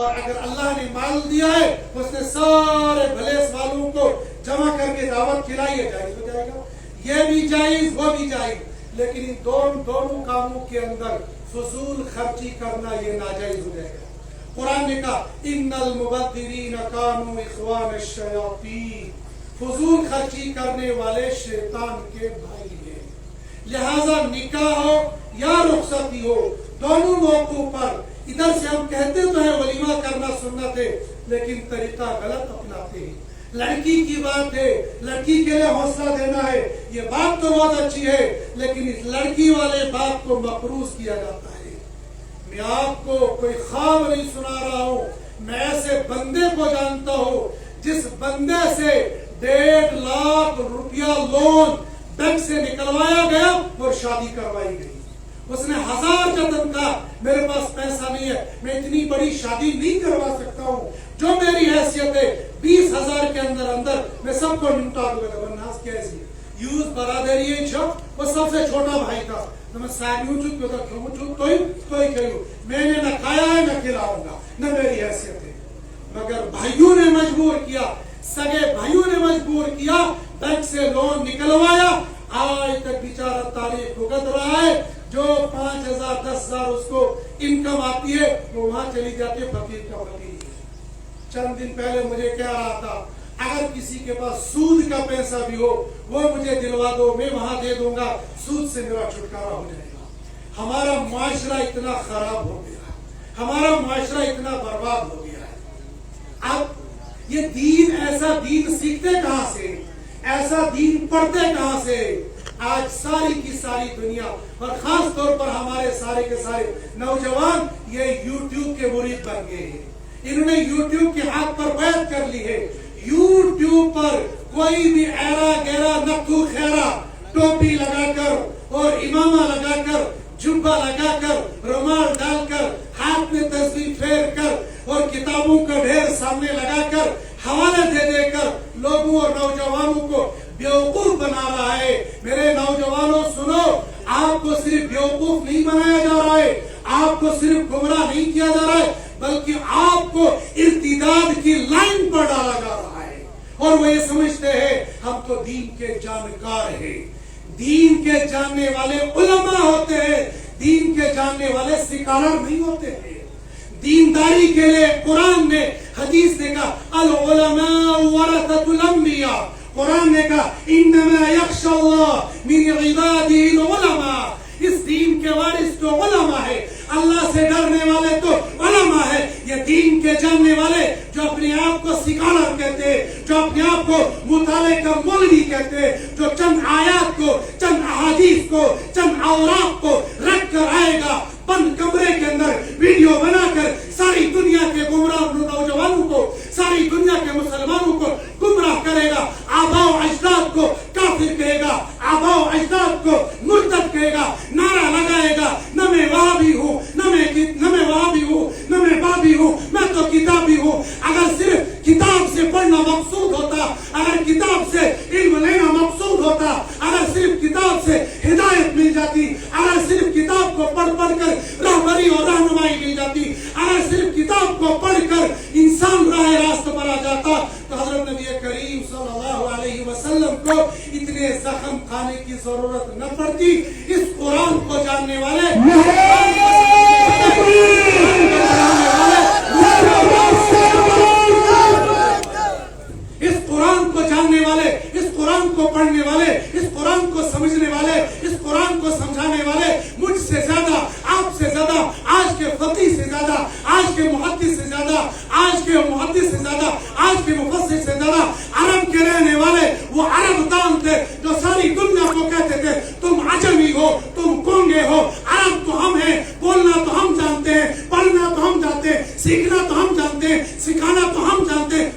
اور اگر اللہ نے مال دیا ہے اس نے سارے بھلے والوں کو جمع کر کے دعوت کھلائی ہے، جائز ہو جائے گا. یہ بھی جائز وہ بھی جائز، لیکن ان دونوں کاموں کے اندر فضول خرچی کرنا یہ ناجائز ہو جائے گا. قرآن نے کہا ان المبذرین کانوا اخوان الشیاطین، فضول خرچی کرنے والے شیطان کے بھائی ہیں. لہذا نکاح ہو یا رخصتی ہو، دونوں موقعوں پر ادھر سے ہم کہتے تو ہیں ولیمہ کرنا سنت ہے، لیکن طریقہ غلط اپناتے ہیں. لڑکی کی بات ہے، لڑکی کے لیے حوصلہ دینا ہے، یہ بات تو بہت اچھی ہے، لیکن اس لڑکی والے بات کو مقروض کیا جاتا ہے. میں آپ کو کوئی خواب نہیں سنا رہا ہوں، میں ایسے بندے کو جانتا ہوں جس بندے سے 1.5 لاکھ روپیہ لون بینک سے نکلوایا گیا اور شادی کروائی گئی. اس نے 1000 جتن کہا میرے پاس پیسہ نہیں ہے، میں اتنی بڑی شادی نہیں کروا سکتا ہوں، جو میری حیثیت ہے 20,000 کے اندر میں سب کو نمٹا دوں گا. ناس کیسی یوز برادری ہے، وہ سب سے چھوٹا بھائی تھا. میں نے نہ کھایا ہے نہ کھلاؤں گا، نہ میری حیثیت ہے. مگر بھائیوں نے مجبور کیا، سگے بھائیوں نے مجبور کیا، بینک سے لون نکلوایا. آج تک بیچارہ تاریخ بھگت رہا ہے. جو 5,000 10,000 اس کو انکم آتی ہے وہ وہاں چلی جاتی ہے، فقیر کا فقیر. چند دن پہلے مجھے کہہ رہا تھا اگر کسی کے پاس سود کا پیسہ بھی ہو وہ مجھے دلوا دو، میں وہاں دے دوں گا، سود سے میرا چھٹکارا ہو جائے گا. ہمارا معاشرہ اتنا خراب ہو گیا، ہمارا معاشرہ اتنا برباد ہو گیا ہے. اب یہ دین، ایسا دین سیکھتے کہاں سے، ایسا دین پڑھتے کہاں سے؟ آج ساری کی ساری دنیا اور خاص طور پر ہمارے سارے کے سارے نوجوان یہ یوٹیوب کے مرید بن گئے ہیں. انہوں نے یوٹیوب کے ہاتھ پر بیعت کر لی ہے. یوٹیوب پر کوئی بھی ایرا گیرا نقو خیرا ٹوپی لگا کر اور امامہ لگا کر، جبہ لگا کر، رومال ڈال کر، ہاتھ میں تسبیح پھیر کر اور کتابوں کا ڈھیر سامنے لگا کر، حوالے دے دے کر لوگوں اور نوجوانوں کو بیوقوف بنا رہا ہے. میرے نوجوانوں سنو، آپ کو صرف بیوقوف نہیں بنایا جا رہا ہے، آپ کو صرف گمراہ نہیں کیا جا رہا ہے، بلکہ آپ کو ارتداد کی لائن پر ڈالا جا رہا ہے. اور وہ یہ سمجھتے ہیں ہم تو دین کے جانکار ہیں. دین کے جاننے والے علماء ہوتے ہیں، دین کے جاننے والے سکالر نہیں ہوتے ہیں. دینداری کے لیے قرآن نے، حدیث نے کہا العلماء ورثۃ الانبیاء. قرآن نے کہا انما یخشى اللہ من عباده العلماء. اس دین کے وارث تو علماء ہے، اللہ سے ڈرنے والے تو علماء ہے. یہ دین کے جاننے والے جو اپنے آپ کو سکالر کہتے ہیں، جو اپنے آپ کو مطالعے کا مولوی کہتے ہیں، جو چند آیات کو، چند احادیث کو، چند اوراق کو رکھ کر آئے گا بند کمرے کے اندر ویڈیو بنا کر ساری دنیا کے گمراہ نوجوانوں کو، ساری دنیا کے مسلمانوں کو گمراہ کرے گا. آباء و اجداد کو کافر کہے گا، آباء و اجداد کو مرتد کہے گا، نعرہ لگائے گا نہ میں وہابی ہوں، نہ میں وہابی ہوں، نہ میں بابی ہوں، میں تو کتابی ہوں. اگر صرف کتاب سے پڑھنا مقصود ہوتا، اگر کتاب سے علم لینا مقصود ہوتا، اگر صرف کتاب سے ہدایت مل جاتی، اگر صرف کتاب کو پڑھ کر رہبری اور رہنمائی مل جاتی، اگر صرف کتاب کو پڑھ کر انسان راہ راست پر آ جاتا، تو حضرت نبی کریم صلی اللہ علیہ وسلم کو اتنے زخم کھانے کی ضرورت نہ پڑتی. اس قرآن کو جاننے والے، اس قرآن کو جاننے والے، اس قرآن کو پڑھنے والے، اس قرآن کو سمجھنے والے، اس قرآن کو سمجھانے والے مجھ سے زیادہ، آپ سے زیادہ، آج کے فقیہ سے زیادہ، آج کے محدث سے زیادہ، آج کے محدث سے زیادہ، آج کے مفسر سے زیادہ عرب کے رہنے والے وہ عرب دان تھے جو ساری دنیا کو کہتے تھے تم عجمی ہو، تم کونگے ہو، عرب تو ہم ہیں، بولنا تو ہم جانتے ہیں، پڑھنا تو ہم جانتے ہیں، سیکھنا تو ہم جانتے ہیں، سکھانا تو ہم جانتے ہیں،